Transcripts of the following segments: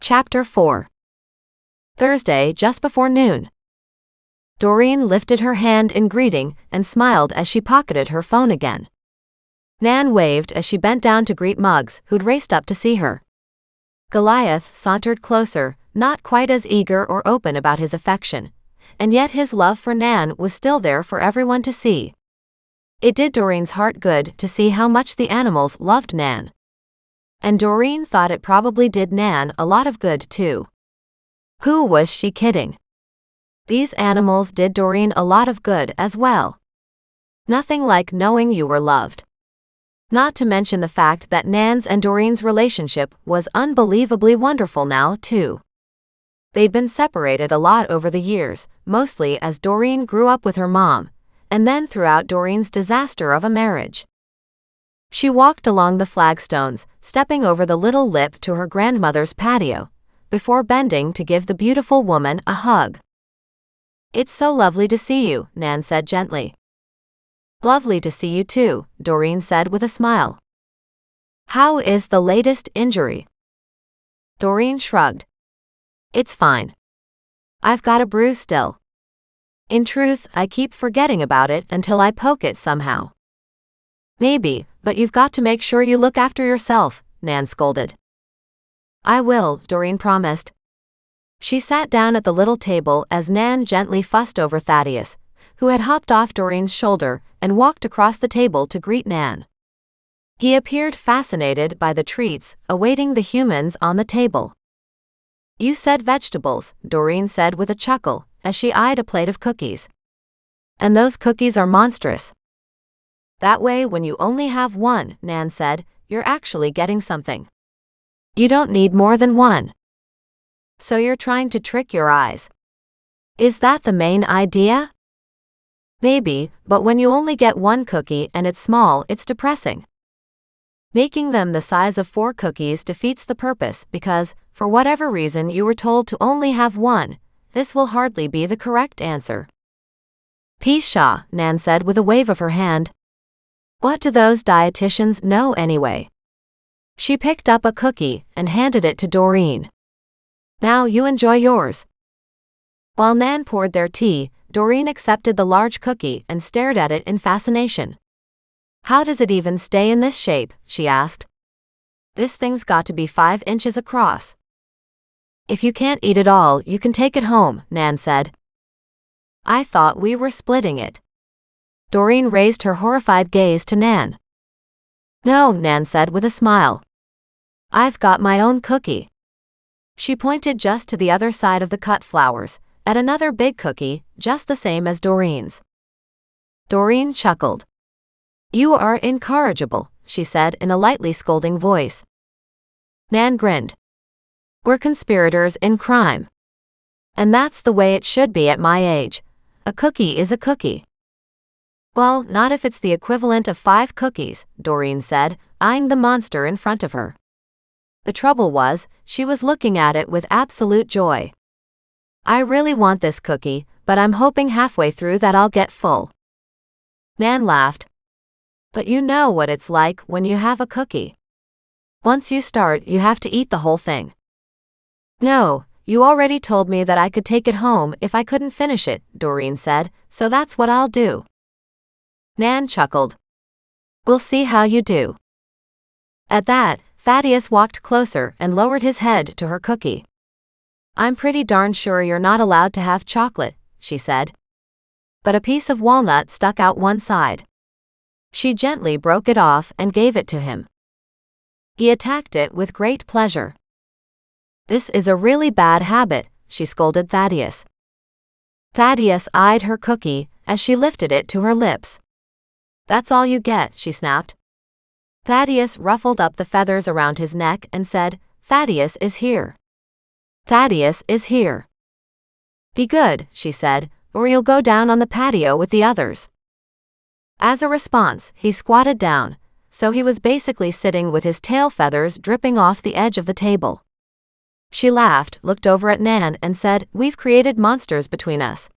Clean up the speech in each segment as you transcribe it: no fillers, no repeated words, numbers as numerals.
Chapter 4. Thursday, just before noon. Doreen lifted her hand in greeting and smiled as she pocketed her phone again. Nan waved as she bent down to greet Muggs, who'd raced up to see her. Goliath sauntered closer, not quite as eager or open about his affection, and yet his love for Nan was still there for everyone to see. It did Doreen's heart good to see how much the animals loved Nan. And Doreen thought it probably did Nan a lot of good too. Who was she kidding? These animals did Doreen a lot of good as well. Nothing like knowing you were loved. Not to mention the fact that Nan's and Doreen's relationship was unbelievably wonderful now too. They'd been separated a lot over the years, mostly as Doreen grew up with her mom, and then throughout Doreen's disaster of a marriage. She walked along the flagstones, stepping over the little lip to her grandmother's patio, before bending to give the beautiful woman a hug. "It's so lovely to see you," Nan said gently. "Lovely to see you too," Doreen said with a smile. "How is the latest injury?" Doreen shrugged. "It's fine. I've got a bruise still. In truth, I keep forgetting about it until I poke it somehow." "Maybe, but you've got to make sure you look after yourself," Nan scolded. "I will," Doreen promised. She sat down at the little table as Nan gently fussed over Thaddeus, who had hopped off Doreen's shoulder and walked across the table to greet Nan. He appeared fascinated by the treats awaiting the humans on the table. "You said vegetables," Doreen said with a chuckle as she eyed a plate of cookies. "And those cookies are monstrous." "That way when you only have one," Nan said, "you're actually getting something. You don't need more than one. So you're trying to trick your eyes. Is that the main idea?" "Maybe, but when you only get one cookie and it's small, it's depressing. Making them the size of 4 cookies defeats the purpose because, for whatever reason you were told to only have one, this will hardly be the correct answer." "Pshaw," Nan said with a wave of her hand. "What do those dietitians know anyway?" She picked up a cookie and handed it to Doreen. "Now you enjoy yours." While Nan poured their tea, Doreen accepted the large cookie and stared at it in fascination. "How does it even stay in this shape?" she asked. "This thing's got to be 5 inches across." "If you can't eat it all, you can take it home," Nan said. "I thought we were splitting it." Doreen raised her horrified gaze to Nan. "No," Nan said with a smile. "I've got my own cookie." She pointed just to the other side of the cut flowers, at another big cookie, just the same as Doreen's. Doreen chuckled. "You are incorrigible," she said in a lightly scolding voice. Nan grinned. "We're conspirators in crime. And that's the way it should be at my age. A cookie is a cookie." "Well, not if it's the equivalent of 5 cookies," Doreen said, eyeing the monster in front of her. The trouble was, she was looking at it with absolute joy. "I really want this cookie, but I'm hoping halfway through that I'll get full." Nan laughed. "But you know what it's like when you have a cookie. Once you start, you have to eat the whole thing." "No, you already told me that I could take it home if I couldn't finish it," Doreen said, "so that's what I'll do." Nan chuckled. "We'll see how you do." At that, Thaddeus walked closer and lowered his head to her cookie. "I'm pretty darn sure you're not allowed to have chocolate," she said. But a piece of walnut stuck out one side. She gently broke it off and gave it to him. He attacked it with great pleasure. "This is a really bad habit," she scolded Thaddeus. Thaddeus eyed her cookie as she lifted it to her lips. "That's all you get," she snapped. Thaddeus ruffled up the feathers around his neck and said, "Thaddeus is here. Thaddeus is here." "Be good," she said, "or you'll go down on the patio with the others." As a response, he squatted down, so he was basically sitting with his tail feathers dripping off the edge of the table. She laughed, looked over at Nan and said, "We've created monsters between us."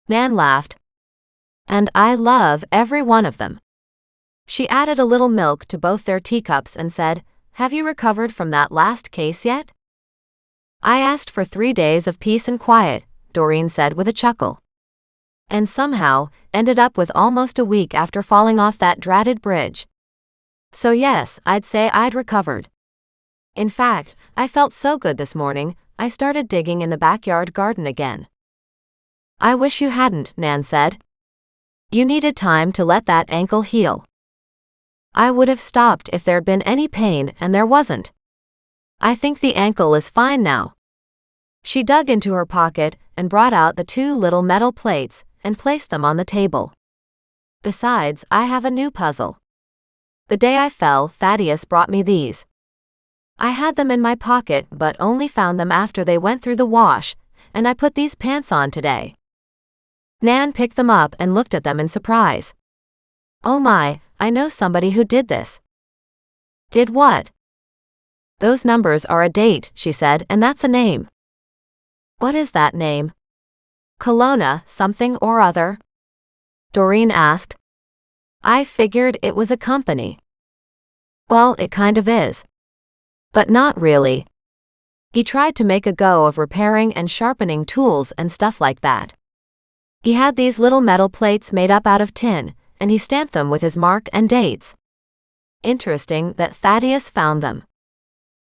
Nan laughed. "And I love every one of them." She added a little milk to both their teacups and said, "Have you recovered from that last case yet?" I asked for 3 days of peace and quiet, Doreen said with a chuckle. And somehow, ended up with almost a week after falling off that dratted bridge. So yes, I'd say I'd recovered. In fact, I felt so good this morning, I started digging in the backyard garden again. I wish you hadn't, Nan said. You needed time to let that ankle heal. I would have stopped if there'd been any pain, and there wasn't. I think the ankle is fine now. She dug into her pocket and brought out the 2 little metal plates and placed them on the table. Besides, I have a new puzzle. The day I fell, Thaddeus brought me these. I had them in my pocket but only found them after they went through the wash, and I put these pants on today. Nan picked them up and looked at them in surprise. Oh my, I know somebody who did this. Did what? Those numbers are a date, she said, and that's a name. What is that name? Kelowna, something or other? Doreen asked. I figured it was a company. Well, it kind of is. But not really. He tried to make a go of repairing and sharpening tools and stuff like that. He had these little metal plates made up out of tin, and he stamped them with his mark and dates. Interesting that Thaddeus found them.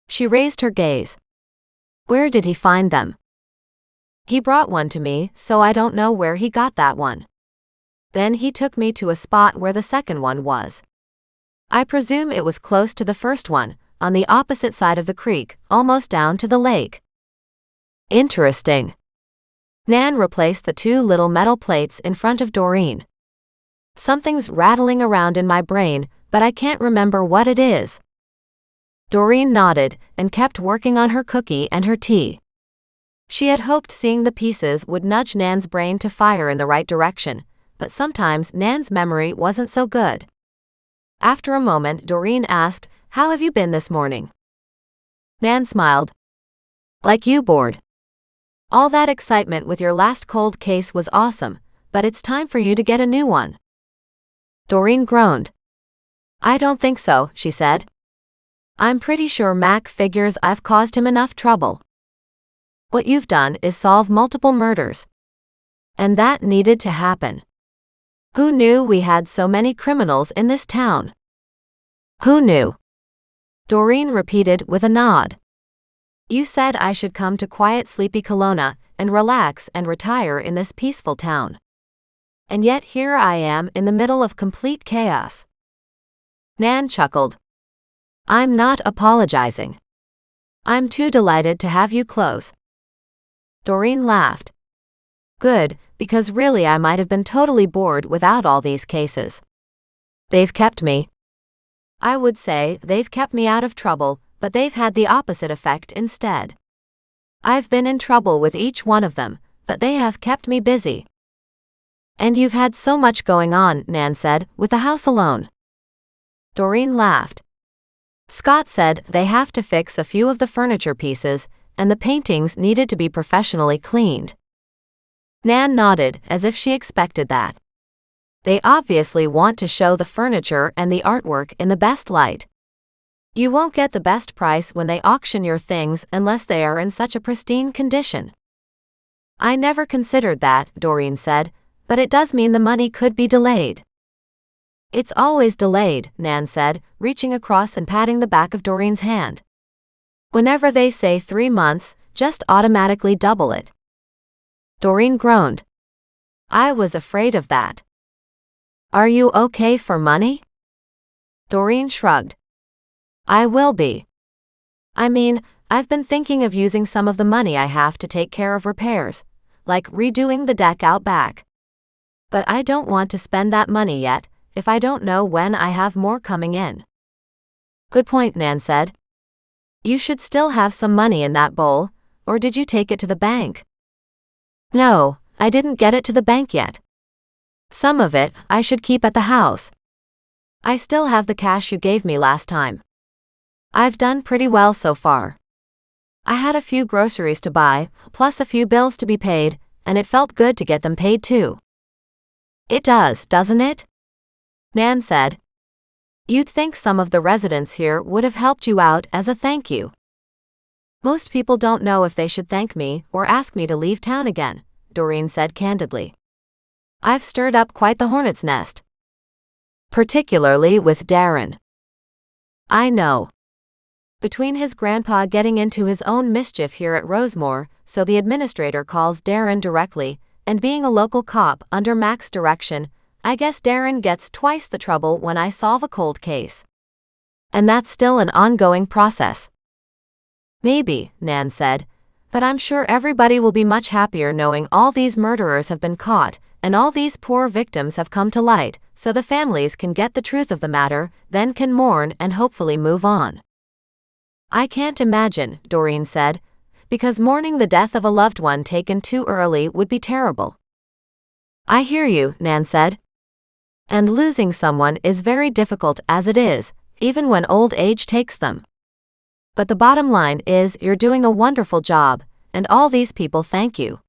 She raised her gaze. Where did he find them? He brought one to me, so I don't know where he got that one. Then he took me to a spot where the second one was. I presume it was close to the first one, on the opposite side of the creek, almost down to the lake. Interesting. Nan replaced the 2 little metal plates in front of Doreen. Something's rattling around in my brain, but I can't remember what it is. Doreen nodded and kept working on her cookie and her tea. She had hoped seeing the pieces would nudge Nan's brain to fire in the right direction, but sometimes Nan's memory wasn't so good. After a moment, Doreen asked, How have you been this morning? Nan smiled. Like you, bored. All that excitement with your last cold case was awesome, but it's time for you to get a new one. Doreen groaned. I don't think so, she said. I'm pretty sure Mac figures I've caused him enough trouble. What you've done is solve multiple murders. And that needed to happen. Who knew we had so many criminals in this town? Who knew? Doreen repeated with a nod. You said I should come to quiet, sleepy Kelowna and relax and retire in this peaceful town. And yet here I am in the middle of complete chaos. Nan chuckled. I'm not apologizing. I'm too delighted to have you close. Doreen laughed. Good, because really I might have been totally bored without all these cases. They've kept me. I would say they've kept me out of trouble, but they've had the opposite effect instead. I've been in trouble with each one of them, but they have kept me busy. And you've had so much going on, Nan said, with the house alone. Doreen laughed. Scott said they have to fix a few of the furniture pieces, and the paintings needed to be professionally cleaned. Nan nodded as if she expected that. They obviously want to show the furniture and the artwork in the best light. You won't get the best price when they auction your things unless they are in such a pristine condition. I never considered that, Doreen said, but it does mean the money could be delayed. It's always delayed, Nan said, reaching across and patting the back of Doreen's hand. Whenever they say 3 months, just automatically double it. Doreen groaned. I was afraid of that. Are you okay for money? Doreen shrugged. I will be. I mean, I've been thinking of using some of the money I have to take care of repairs, like redoing the deck out back. But I don't want to spend that money yet, if I don't know when I have more coming in. Good point, Nan said. You should still have some money in that bowl, or did you take it to the bank? No, I didn't get it to the bank yet. Some of it I should keep at the house. I still have the cash you gave me last time. I've done pretty well so far. I had a few groceries to buy, plus a few bills to be paid, and it felt good to get them paid too. It does, doesn't it? Nan said. You'd think some of the residents here would have helped you out as a thank you. Most people don't know if they should thank me or ask me to leave town again, Doreen said candidly. I've stirred up quite the hornet's nest. Particularly with Darren. I know. Between his grandpa getting into his own mischief here at Rosemore, so the administrator calls Darren directly, and being a local cop under Mac's direction, I guess Darren gets twice the trouble when I solve a cold case. And that's still an ongoing process. Maybe, Nan said, but I'm sure everybody will be much happier knowing all these murderers have been caught, and all these poor victims have come to light, so the families can get the truth of the matter, then can mourn and hopefully move on. I can't imagine, Doreen said, because mourning the death of a loved one taken too early would be terrible. I hear you, Nan said. And losing someone is very difficult as it is, even when old age takes them. But the bottom line is you're doing a wonderful job, and all these people thank you.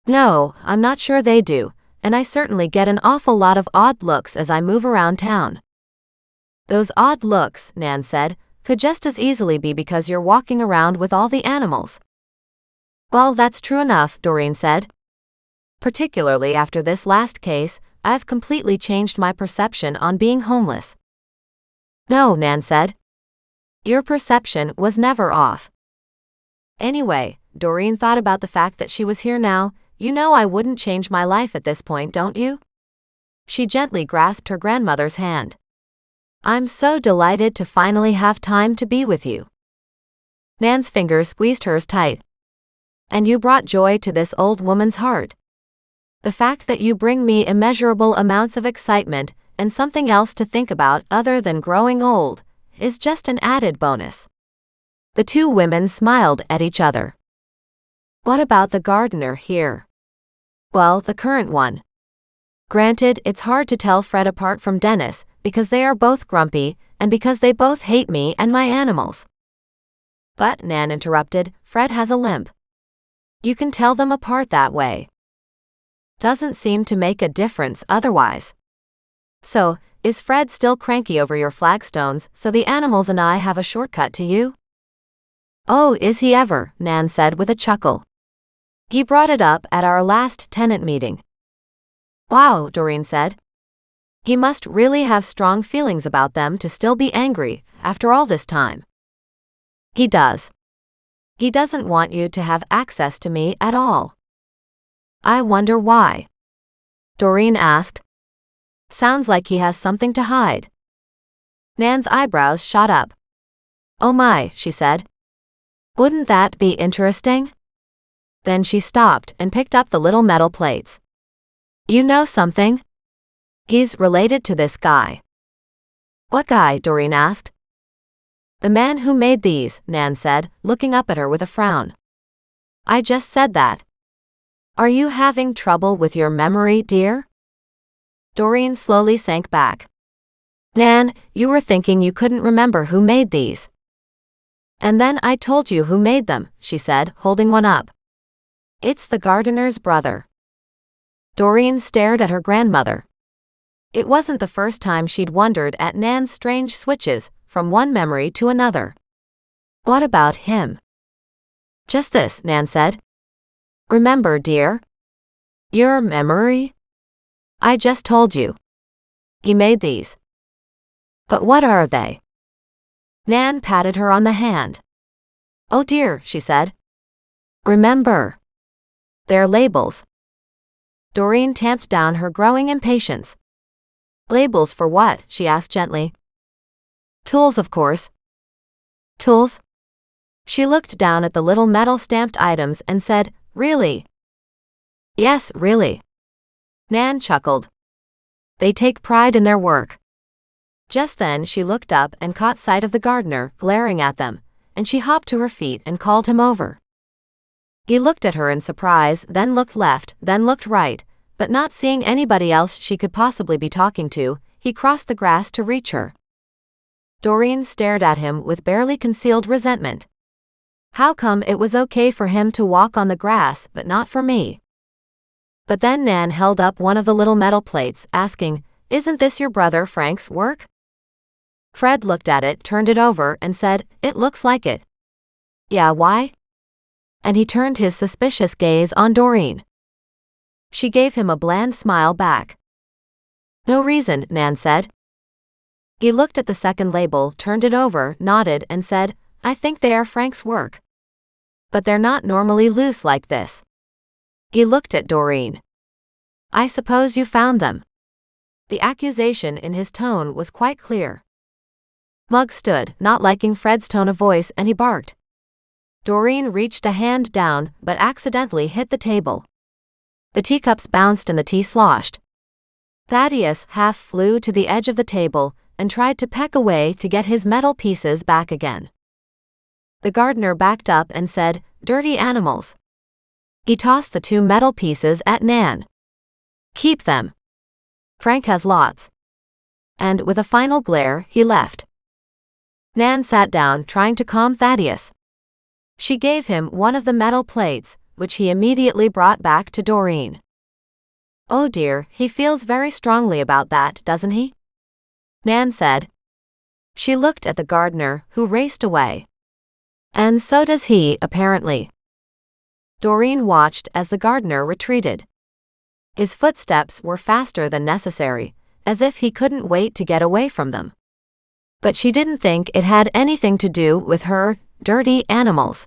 No, I'm not sure they do, and I certainly get an awful lot of odd looks as I move around town. Those odd looks, Nan said, could just as easily be because you're walking around with all the animals. Well, that's true enough, Doreen said. Particularly after this last case, I've completely changed my perception on being homeless. No, Nan said. Your perception was never off. Anyway, Doreen thought about the fact that she was here now. You know I wouldn't change my life at this point, don't you? She gently grasped her grandmother's hand. I'm so delighted to finally have time to be with you. Nan's fingers squeezed hers tight. And you brought joy to this old woman's heart. The fact that you bring me immeasurable amounts of excitement and something else to think about other than growing old is just an added bonus. The two women smiled at each other. What about the gardener here? Well, the current one. Granted, it's hard to tell Fred apart from Dennis, because they are both grumpy, and because they both hate me and my animals. But, Nan interrupted, Fred has a limp. You can tell them apart that way. Doesn't seem to make a difference otherwise. So, is Fred still cranky over your flagstones, so the animals and I have a shortcut to you? Oh, is he ever, Nan said with a chuckle. He brought it up at our last tenant meeting. Wow, Doreen said. He must really have strong feelings about them to still be angry, after all this time. He does. He doesn't want you to have access to me at all. I wonder why. Doreen asked. Sounds like he has something to hide. Nan's eyebrows shot up. Oh my, she said. Wouldn't that be interesting? Then she stopped and picked up the little metal plates. You know something? He's related to this guy. What guy? Doreen asked. The man who made these, Nan said, looking up at her with a frown. I just said that. Are you having trouble with your memory, dear? Doreen slowly sank back. Nan, you were thinking you couldn't remember who made these. And then I told you who made them, she said, holding one up. It's the gardener's brother. Doreen stared at her grandmother. It wasn't the first time she'd wondered at Nan's strange switches from one memory to another. What about him? Just this, Nan said. Remember, dear? Your memory? I just told you. He made these. But what are they? Nan patted her on the hand. Oh dear, she said. Remember. They're labels. Doreen tamped down her growing impatience. Labels for what? She asked gently. Tools, of course. Tools? She looked down at the little metal stamped items and said, Really? Yes, really. Nan chuckled. They take pride in their work. Just then she looked up and caught sight of the gardener glaring at them, and she hopped to her feet and called him over. He looked at her in surprise, then looked left, then looked right, but not seeing anybody else she could possibly be talking to, he crossed the grass to reach her. Doreen stared at him with barely concealed resentment. How come it was okay for him to walk on the grass but not for me? But then Nan held up one of the little metal plates, asking, Isn't this your brother Frank's work? Fred looked at it, turned it over, and said, It looks like it. Yeah, why? And he turned his suspicious gaze on Doreen. She gave him a bland smile back. No reason, Nan said. He looked at the second label, turned it over, nodded, and said, I think they are Frank's work. But they're not normally loose like this. He looked at Doreen. I suppose you found them. The accusation in his tone was quite clear. Mugg stood, not liking Fred's tone of voice, and he barked. Doreen reached a hand down, but accidentally hit the table. The teacups bounced and the tea sloshed. Thaddeus half flew to the edge of the table and tried to peck away to get his metal pieces back again. The gardener backed up and said, Dirty animals. He tossed the 2 metal pieces at Nan. Keep them. Frank has lots. And with a final glare, he left. Nan sat down, trying to calm Thaddeus. She gave him one of the metal plates, which he immediately brought back to Doreen. Oh dear, he feels very strongly about that, doesn't he? Nan said. She looked at the gardener, who raced away. And so does he, apparently. Doreen watched as the gardener retreated. His footsteps were faster than necessary, as if he couldn't wait to get away from them. But she didn't think it had anything to do with her dirty animals.